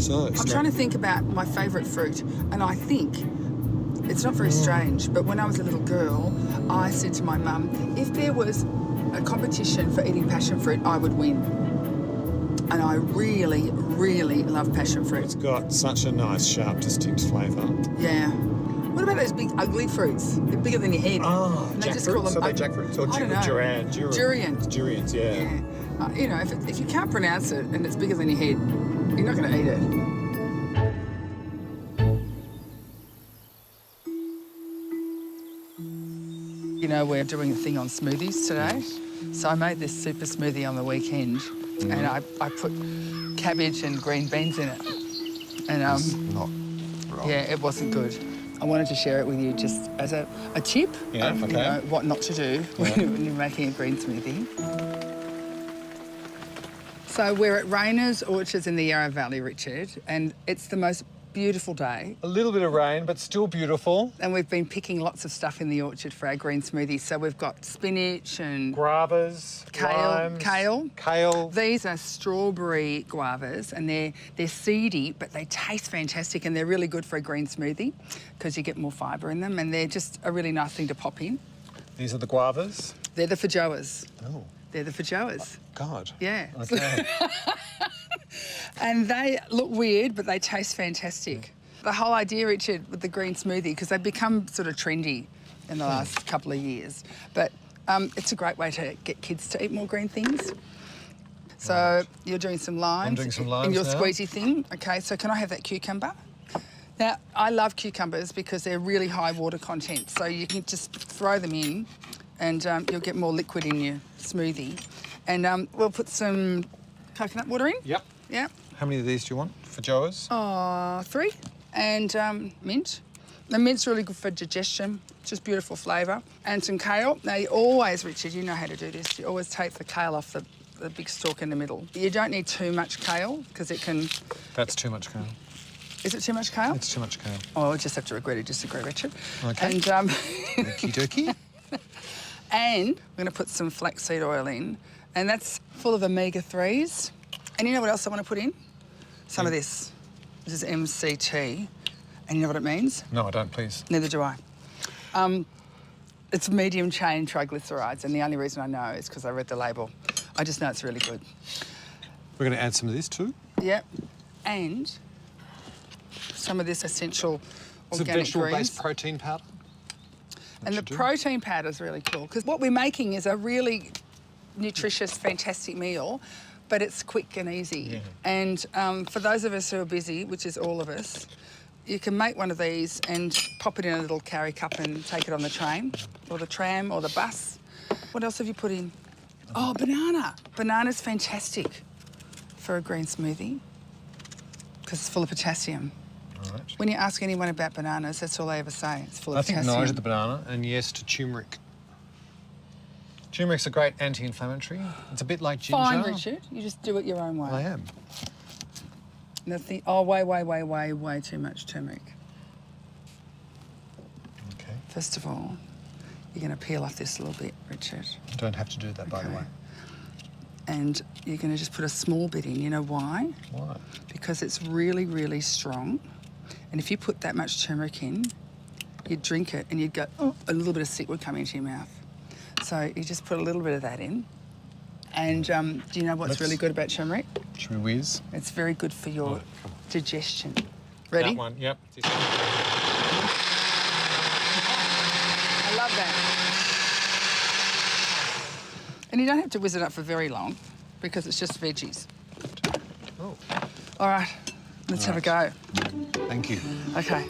So, I'm trying to think about my favourite fruit, and I think it's not very strange, but when I was a little girl, I said to my mum, if there was a competition for eating passion fruit, I would win. And I really, really love passion fruit. It's got such a nice, sharp, distinct flavour. Yeah. What about those big, ugly fruits? They're bigger than your head. Oh, And they just jackfruits? call them Are they jackfruits? Or I don't know. Durian. Durians, yeah. Yeah. You know, if you can't pronounce it and it's bigger than your head, you're not going to eat it. You know, we're doing a thing on smoothies today. So I made this super smoothie on the weekend and I put cabbage and green beans in it. And Not right. yeah, it wasn't good. I wanted to share it with you just as a tip of you know, what not to do when you're making a green smoothie. So we're at Rayner's Orchards in the Yarra Valley, Richard, and it's the most beautiful day. A little bit of rain, but still beautiful. And we've been picking lots of stuff in the orchard for our green smoothies. So we've got spinach and Guavas, limes, kale. These are strawberry guavas, and they're seedy, but they taste fantastic, and they're really good for a green smoothie because you get more fibre in them, and they're just a really nice thing to pop in. These are the guavas. They're the feijoas. Oh. They're the feijoas. God. Yeah. Okay. And they look weird, but they taste fantastic. The whole idea, Richard, with the green smoothie, because they've become sort of trendy in the last couple of years, but it's a great way to get kids to eat more green things. So you're doing some limes. I'm doing some limes in your now. squeezy thing. Okay, so can I have that cucumber? Now, I love cucumbers because they're really high water content, so you can just throw them in and you'll get more liquid in your smoothie. And we'll put some coconut water in. Yep. Yep. How many of these do you want for Joas? 3. And mint. The mint's really good for digestion, just beautiful flavour. And some kale. Now, you always, Richard, you know how to do this, you always take the kale off the big stalk in the middle. You don't need too much kale because it can... That's too much kale. Is it too much kale? It's too much kale. Oh, I'll just have to regret to disagree, Richard. Okay. And, Okie dokie. and we're going to put some flaxseed oil in, and that's full of omega-3s. And you know what else I want to put in? Some of this. This is MCT. And you know what it means? No, I don't, please. Neither do I. It's medium-chain triglycerides, and the only reason I know is because I read the label. I just know it's really good. We're going to add some of this too. Yep. And some of this essential It's a organic greens. vegetable-based protein powder. And the protein powder is really cool because what we're making is a really nutritious, fantastic meal, but it's quick and easy. Yeah. And for those of us who are busy, which is all of us, you can make one of these and pop it in a little carry cup and take it on the train or the tram or the bus. What else have you put in? Oh, banana. Banana's fantastic for a green smoothie because it's full of potassium. All right. When you ask anyone about bananas, that's all they ever say. It's full of I think potassium. no to the banana and yes to turmeric. Turmeric's a great anti-inflammatory. It's a bit like ginger. Fine, Richard. You just do it your own way. I am. Nothing. Oh, way too much turmeric. Okay. First of all, you're going to peel off this a little bit, Richard. You don't have to do that, by the Okay. way. And you're going to just put a small bit in. You know why? Why? Because it's really, really strong. And if you put that much turmeric in, you'd drink it and you'd go, oh, a little bit of sick would come into your mouth. So you just put a little bit of that in. And do you know what's really good about turmeric? Should we whiz? It's very good for your come on. digestion. Ready? That one, yep. I love that. And you don't have to whiz it up for very long because it's just veggies. Oh. All right, let's have a go. Thank you. Okay.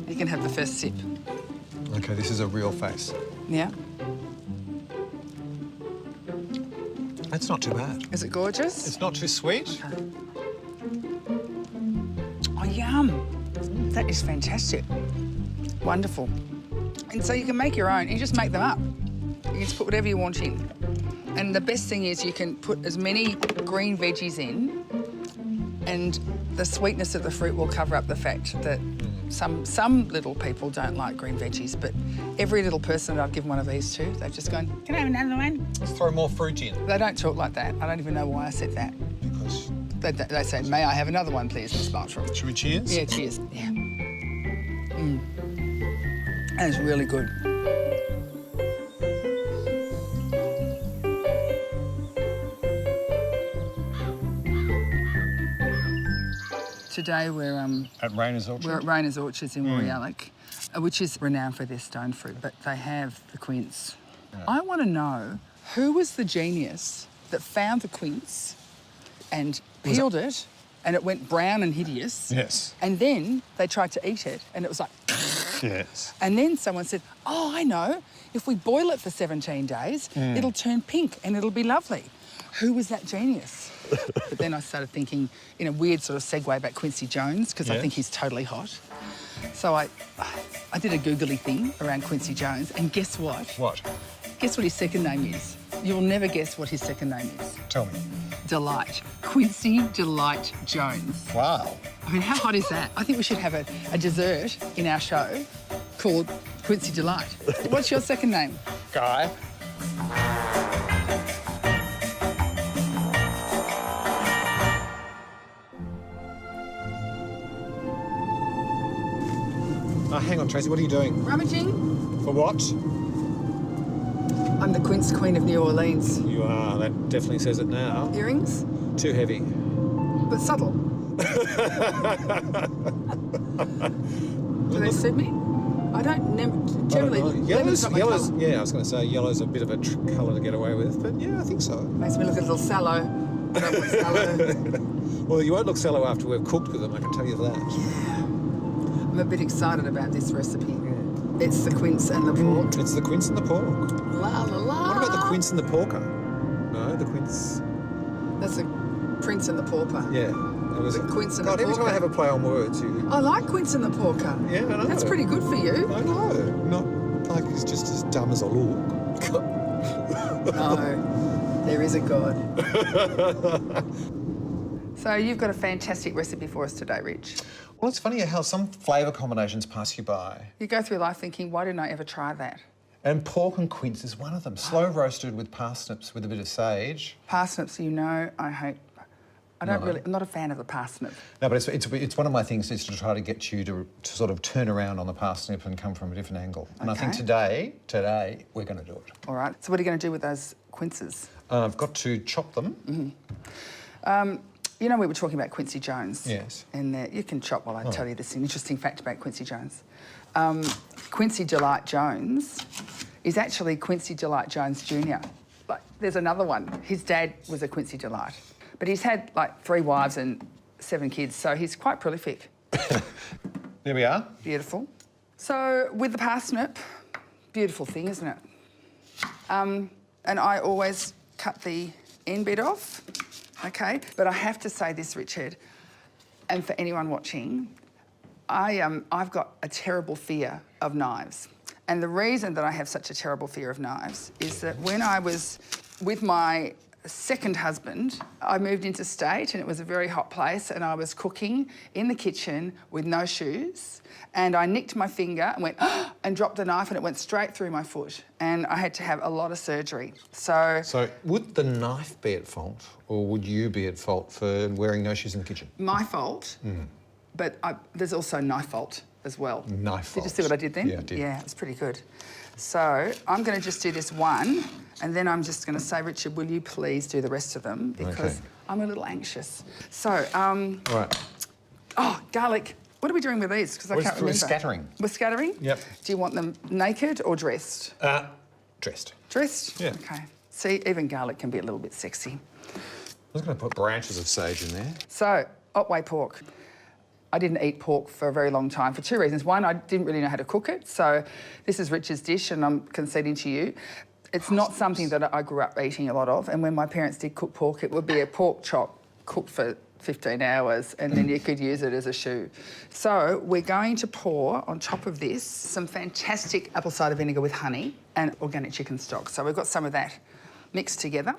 You can have the first sip. Okay, this is a real face. Yeah? That's not too bad. Is it gorgeous? It's not too sweet. Okay. Oh, yum. That is fantastic. Wonderful. And so you can make your own. You just make them up. You can just put whatever you want in. And the best thing is you can put as many green veggies in and the sweetness of the fruit will cover up the fact that some little people don't like green veggies, but every little person that I've given one of these to, they've just gone, can I have another one? Let's throw more fruit in. They don't talk like that. I don't even know why I said that. Because They say, may I have another one, please, Miss Bartram? Should we cheers? Yeah, cheers. Yeah. That is really good. Today we're At Rainer's Orchard? we're at Rainer's Orchards in Woorolloc, which is renowned for their stone fruit, but they have the quince. Yeah. I want to know who was the genius that found the quince and peeled it, and it went brown and hideous. Yes. And then they tried to eat it, and it was like. Yes. And then someone said, oh, I know, if we boil it for 17 days, it'll turn pink and it'll be lovely. Who was that genius? But then I started thinking in a weird sort of segue about Quincy Jones, because I think he's totally hot. So I did a googly thing around Quincy Jones, and guess what? What? Guess what his second name is? You'll never guess what his second name is. Tell me. Delight. Quincy Delight Jones. Wow. I mean, how hot is that? I think we should have a dessert in our show called Quincy Delight. What's your second name? Guy. Hang on, Tracy, what are you doing? Rummaging. For what? I'm the quince queen of New Orleans. You are. That definitely says it now. Earrings, Too heavy. but subtle. Do they suit me? I don't generally. Yellow's, not my colour. yeah, I was going to say yellow's a bit of a colour to get away with, but yeah, I think so. Makes me look a little sallow. I don't want sallow. Well, you won't look sallow after we've cooked with them, I can tell you that. I'm a bit excited about this recipe. It's the quince and the pork. It's the quince and the pork. La la la. What about the quince and the porker? No, the quince. That's the prince and the pauper. Yeah. It was The quince and the God, every time I porker. have a play on words, you. I like quince and the porker. Yeah, I know. That's pretty good for you. I know. Not like he's just as dumb as I look. No, there is a God. So you've got a fantastic recipe for us today, Rich. Well, it's funny how some flavour combinations pass you by. You go through life thinking, why didn't I ever try that? And pork and quince is one of them. Slow roasted with parsnips with a bit of sage. Parsnips, you know, I hate. I'm not a fan of the parsnip. No, but it's one of my things is to try to get you to sort of turn around on the parsnip and come from a different angle. And I think Okay. today, we're going to do it. All right, so what are you going to do with those quinces? I've got to chop them. You know, we were talking about Quincy Jones. Yes. And you can chop while I tell you this interesting fact about Quincy Jones. Quincy Delight Jones is actually Quincy Delight Jones Jr. Like, there's another one. His dad was a Quincy Delight. But he's had, like, 3 wives and 7 kids, so he's quite prolific. There we are. Beautiful. So, with the parsnip, beautiful thing, isn't it? And I always cut the end bit off, okay? But I have to say this, Richard, and for anyone watching, I've got a terrible fear of knives. And the reason that I have such a terrible fear of knives is that when I was with my second husband, I moved interstate and it was a very hot place and I was cooking in the kitchen with no shoes and I nicked my finger and went and dropped the knife and it went straight through my foot and I had to have a lot of surgery. So would the knife be at fault or would you be at fault for wearing no shoes in the kitchen? my fault, but there's also knife fault as well. Knife fault. Did you see what I did then? Yeah, I did. Yeah, it was pretty good. So I'm going to just do this one and then I'm just going to say, Richard, will you please do the rest of them because I'm a little anxious. So, All right. oh, garlic. What are we doing with these? Because I can't remember. We're scattering. We're scattering? Yep. Do you want them naked or dressed? Dressed. Dressed? Yeah. Okay. See, even garlic can be a little bit sexy. I was going to put branches of sage in there. So, Otway pork. I didn't eat pork for a very long time for 2 reasons. One, I didn't really know how to cook it. So this is Richard's dish and I'm conceding to you. It's not something that I grew up eating a lot of. And when my parents did cook pork, it would be a pork chop cooked for 15 hours and then you could use it as a shoe. So we're going to pour on top of this some fantastic apple cider vinegar with honey and organic chicken stock. So we've got some of that mixed together.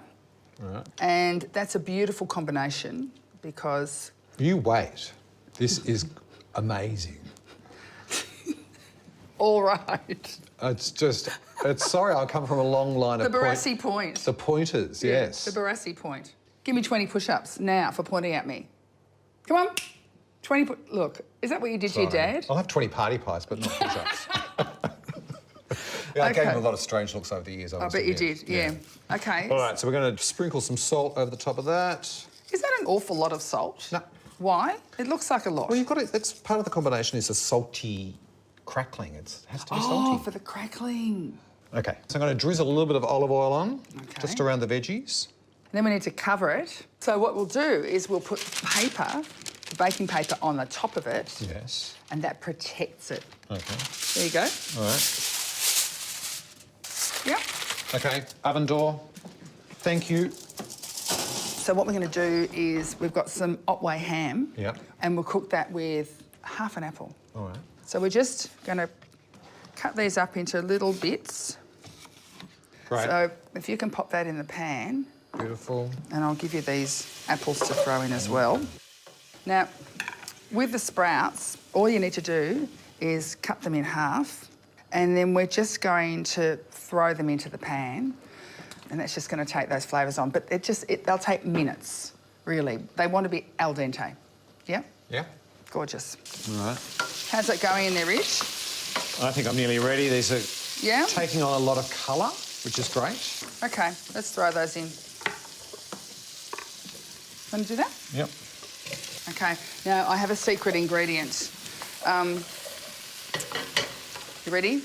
All right. And that's a beautiful combination because... You wait. This is amazing. All right. It's sorry, I come from a long line The of Barassi point. The pointers, yes. The Barassi point. Give me 20 push-ups now for pointing at me. Come on. 20 Look, is that what you did to your dad? I'll have 20 party pies, but not push-ups. Yeah, I gave him a lot of strange looks over the years. I bet you did, yeah. Okay. All right, so we're going to sprinkle some salt over the top of that. Is that an awful lot of salt? No. Why? It looks like a lot. Well, you've got it. That's part of the combination is a salty crackling. It has to be salty. Oh, for the crackling. Okay, so I'm going to drizzle a little bit of olive oil on, just around the veggies. Then we need to cover it. So what we'll do is we'll put paper, baking paper on the top of it. Yes. And that protects it. Okay. There you go. All right. Yep. Okay, oven door. Thank you. So what we're going to do is we've got some Otway ham. Yep. And we'll cook that with half an apple. All right. So we're just going to cut these up into little bits. Great. So if you can pop that in the pan. Beautiful. And I'll give you these apples to throw in as well. Now, with the sprouts, all you need to do is cut them in half, and then we're just going to throw them into the pan, and that's just going to take those flavours on. But they'll take minutes, really. They want to be al dente. Yeah? Yeah. Gorgeous. All right. How's that going in there, Rich? I think I'm nearly ready. These are taking on a lot of colour, which is great. Okay, let's throw those in. Want to do that? Yep. Okay, now I have a secret ingredient. You ready?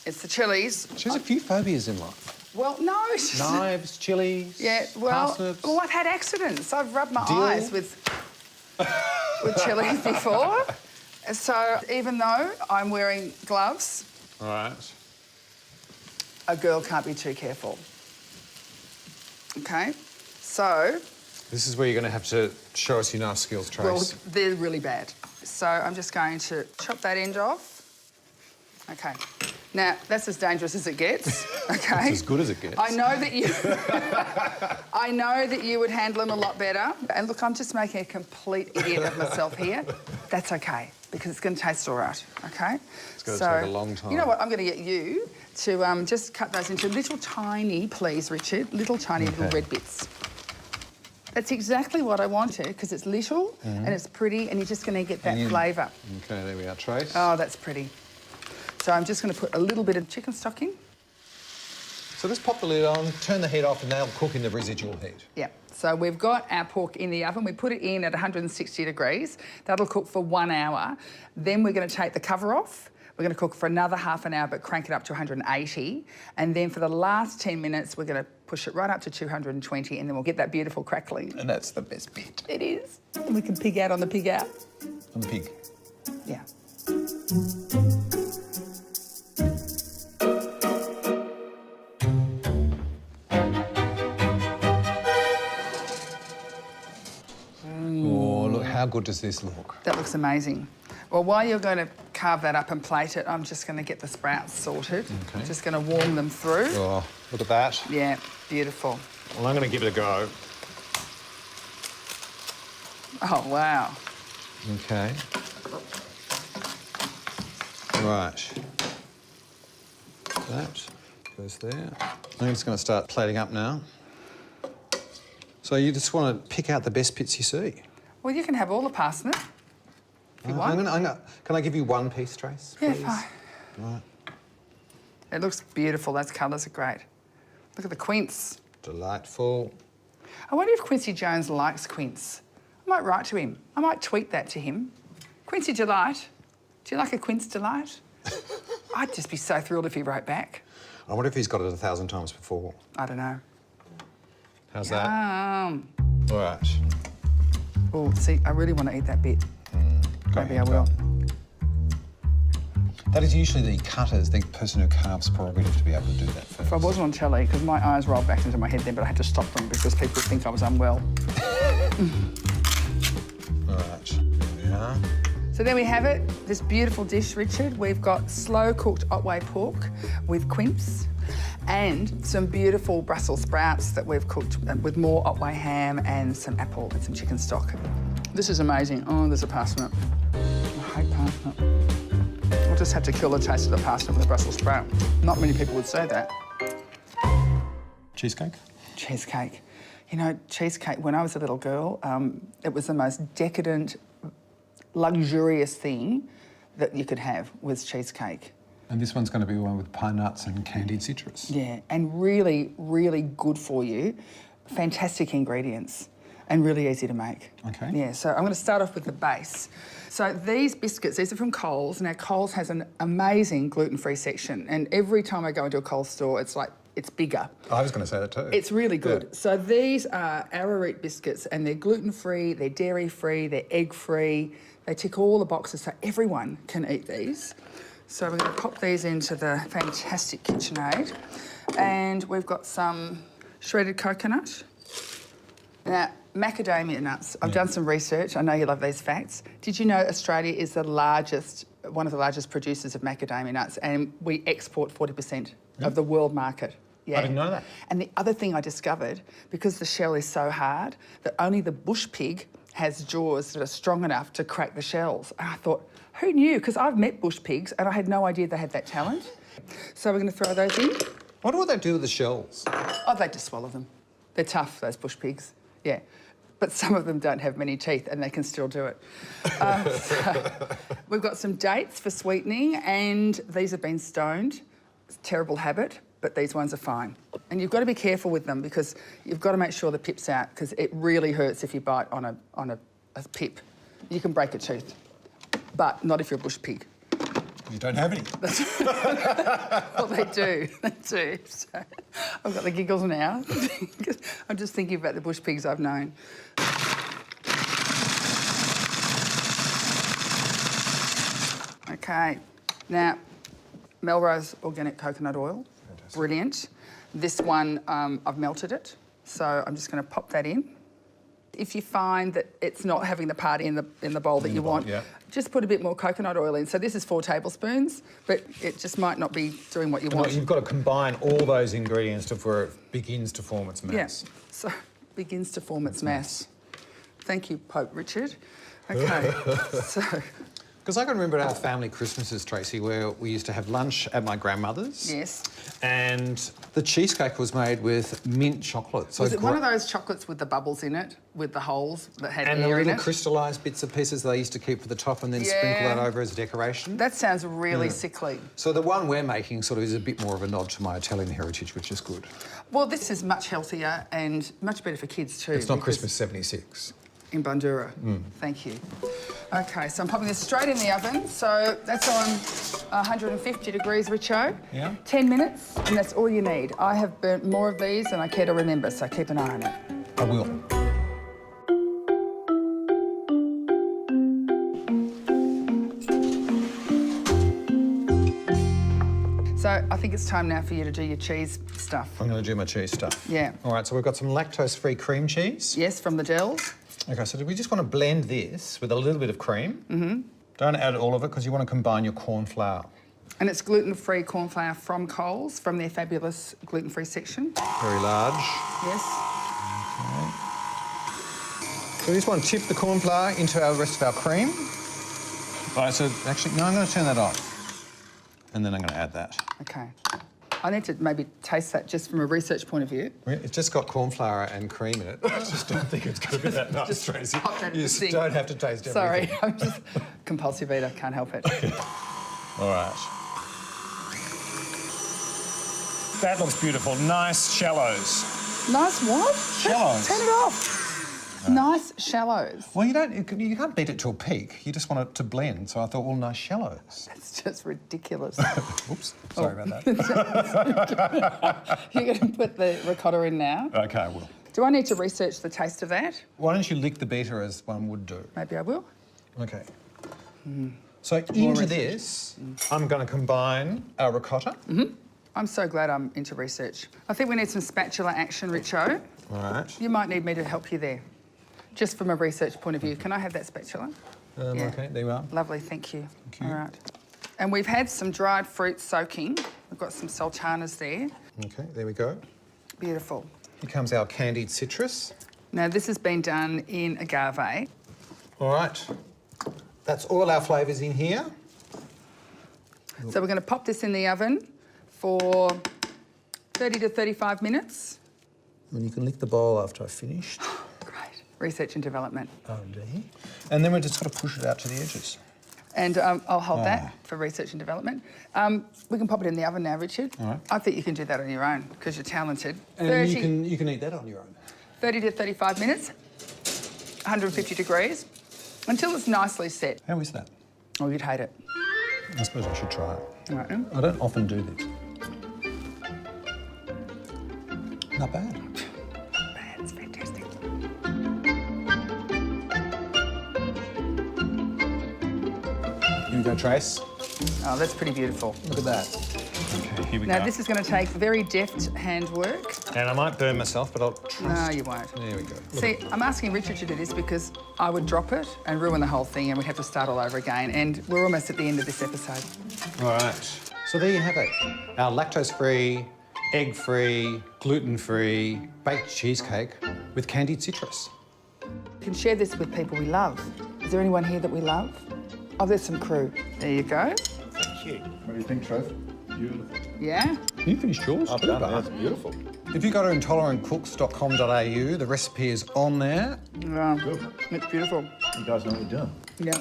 It's the chilies. She has a few phobias in life. Well, no. It's just... Knives, chilies, parsnips. Well, I've had accidents. I've rubbed my Dill. eyes with chilies before. So even though I'm wearing gloves, All right. a girl can't be too careful. Okay, so... This is where you're going to have to show us your knife skills, Trace. Well, they're really bad. So I'm just going to chop that end off. Okay. Now, that's as dangerous as it gets, okay? It's as good as it gets. I know that you... I know that you would handle them a lot better. And look, I'm just making a complete idiot of myself here. That's okay, because it's going to taste all right, okay? It's going to take a long time. You know what? I'm going to get you to just cut those into little tiny, please, Richard, little tiny little red bits. That's exactly what I wanted, because it's little and it's pretty, and you're just going to get that flavour. Okay, there we are, Trace. Oh, that's pretty. So I'm just going to put a little bit of chicken stock in. So let's pop the lid on, turn the heat off, and they'll cook in the residual heat. Yeah. So we've got our pork in the oven. We put it in at 160 degrees. That'll cook for 1 hour. Then we're going to take the cover off. We're going to cook for another half an hour, but crank it up to 180. And then for the last 10 minutes, we're going to push it right up to 220, and then we'll get that beautiful crackling. And that's the best bit. It is. And we can pig out on the pig out. On the pig. Yeah. Oh, look, how good does this look? That looks amazing. Well, while you're going to carve that up and plate it, I'm just going to get the sprouts sorted. Okay. I'm just going to warm them through. Oh, look at that. Yeah, beautiful. Well, I'm going to give it a go. Oh, wow. Okay. Right. That goes there. I'm just going to start plating up now. So you just want to pick out the best bits you see? Well, you can have all the parsnip if you want. Can I give you one piece, Trace? Yeah, please? fine. Right. It looks beautiful. Those colours are great. Look at the quince. Delightful. I wonder if Quincy Jones likes quince. I might write to him. I might tweet that to him. Quincy Delight, do you like a quince delight? I'd just be so thrilled if he wrote back. I wonder if he's got it 1,000 times before. I don't know. How's that? All right. Oh, see, I really want to eat that bit. Maybe I will. That is usually the cutters, the person who carves prerogative to be able to do that first. If I wasn't on telly, because my eyes rolled back into my head then, but I had to stop them because people think I was unwell. All right, there we are. So there we have it, this beautiful dish, Richard. We've got slow-cooked Otway pork with quince and some beautiful Brussels sprouts that we've cooked with more Otway ham and some apple and some chicken stock. This is amazing. Oh, there's a parsnip. I hate parsnip. We'll just have to kill the taste of the parsnip with a Brussels sprout. Not many people would say that. Cheesecake? cheesecake. You know, cheesecake, when I was a little girl, it was the most decadent, luxurious thing that you could have was cheesecake. And this one's going to be one with pine nuts and candied citrus. Yeah, and really, really good for you. Fantastic ingredients and really easy to make. Okay. Yeah, so I'm going to start off with the base. So these biscuits, these are from Coles. Now, Coles has an amazing gluten-free section, and every time I go into a Coles store, it's like, it's bigger. I was going to say that too. It's really good. Yeah. So these are arrowroot biscuits, and they're gluten-free, they're dairy-free, they're egg-free. They tick all the boxes, so everyone can eat these. So we're going to pop these into the fantastic KitchenAid. And we've got some shredded coconut. Now, macadamia nuts. I've done some research. I know you love these facts. Did you know Australia is the largest, one of the largest producers of macadamia nuts, and we export 40% of the world market? Yeah. I didn't know that. And the other thing I discovered, because the shell is so hard, that only the bush pig has jaws that are strong enough to crack the shells. And I thought, who knew? Because I've met bush pigs and I had no idea they had that talent. So we're going to throw those in. Wonder what they do with the shells. Oh, they just swallow them. They're tough, those bush pigs. Yeah. But some of them don't have many teeth and they can still do it. So we've got some dates for sweetening, and these have been stoned. It's a terrible habit, but these ones are fine. And you've got to be careful with them because you've got to make sure the pip's out, because it really hurts if you bite on a pip. You can break a tooth, but not if you're a bush pig. You don't have any. Well, they do. They do. So I've got the giggles now. I'm just thinking about the bush pigs I've known. Okay. Now, Melrose organic coconut oil. Fantastic. Brilliant. This one, I've melted it, so I'm just going to pop that in. If you find that it's not having the party in the bowl that you want, just put a bit more coconut oil in. So this is 4 tablespoons, but it just might not be doing what you want. You've got to combine all those ingredients before it begins to form its mass. Yeah, so begins to form its mass. Thank you, Pope Richard. Okay, so... Because I can remember our family Christmases, Tracy, where we used to have lunch at my grandmother's. Yes. And the cheesecake was made with mint chocolate. So was it one of those chocolates with the bubbles in it, with the holes that had air in it? And the little crystallised bits and pieces they used to keep for the top and then sprinkle that over as a decoration. That sounds really sickly. So the one we're making sort of is a bit more of a nod to my Italian heritage, which is good. Well, this is much healthier and much better for kids too. It's not Christmas 76. In Bandura. Thank you. Okay, so I'm popping this straight in the oven. So that's on 150 degrees, Richo. Yeah. 10 minutes, and that's all you need. I have burnt more of these than I care to remember, so keep an eye on it. I will. So I think it's time now for you to do your cheese stuff. I'm going to do my cheese stuff. Yeah. All right, so we've got some lactose-free cream cheese. Yes, from the Dells. Okay, so do we just want to blend this with a little bit of cream? Mm-hmm. Don't add all of it because you want to combine your corn flour. And it's gluten-free corn flour from Coles, from their fabulous gluten-free section. Very large. Yes. Okay. So we just want to tip the corn flour into the rest of our cream. All right, so actually, no, I'm going to turn that off. And then I'm going to add that. Okay. I need to maybe taste that just from a research point of view. It's just got corn flour and cream in it. I just don't think it's going to be that nice, Tracy. You just don't have to taste everything. Sorry, I'm just compulsive eater, can't help it. All right. That looks beautiful. Nice shallows. Nice what? Shallows. Turn it off. Nice shallows. Well, you can't beat it to a peak. You just want it to blend. So I thought, well, nice shallows. That's just ridiculous. Oops, sorry about that. You're going to put the ricotta in now? Okay, I will. Do I need to research the taste of that? Why don't you lick the beater as one would do? Maybe I will. Okay. So into this, I'm going to combine our ricotta. I'm so glad I'm into research. I think we need some spatula action, Richo. All right. You might need me to help you there. Just from a research point of view. Can I have that spatula? Yeah. Okay, there you are. Lovely, thank you. Thank you. All right. And we've had some dried fruit soaking. We've got some sultanas there. Okay, there we go. Beautiful. Here comes our candied citrus. Now, this has been done in agave. All right. That's all our flavours in here. So we're going to pop this in the oven for 30 to 35 minutes. And you can lick the bowl after I've finished. Great. Research and development. R&D. And then we're just got to push it out to the edges. And I'll hold that for research and development. We can pop it in the oven now, Richard. All right. I think you can do that on your own because you're talented. And you can eat that on your own. 30 to 35 minutes, 150 degrees, until it's nicely set. How is that? Oh, you'd hate it. I suppose I should try it. All right. I don't often do this. Not bad. Not bad, it's fantastic. Here we go, Trace. Oh, that's pretty beautiful. Look at that. Okay, here we Now, go. this is going to take very deft handwork. And I might burn myself, but I'll trust. No, you won't. There we go. See, I'm asking Richard to do this because I would drop it and ruin the whole thing and we'd have to start all over again. And we're almost at the end of this episode. All right. So there you have it. Our lactose-free, egg-free, gluten-free baked cheesecake with candied citrus. We can share this with people we love. Is there anyone here that we love? Oh, there's some crew. There you go. Thank you. What do you think, Trev? Beautiful. Yeah? You finished yours I've too, done Bart. it. That's beautiful. If you go to intolerantcooks.com.au, the recipe is on there. Yeah. It's beautiful. You guys know what you're doing. Yeah.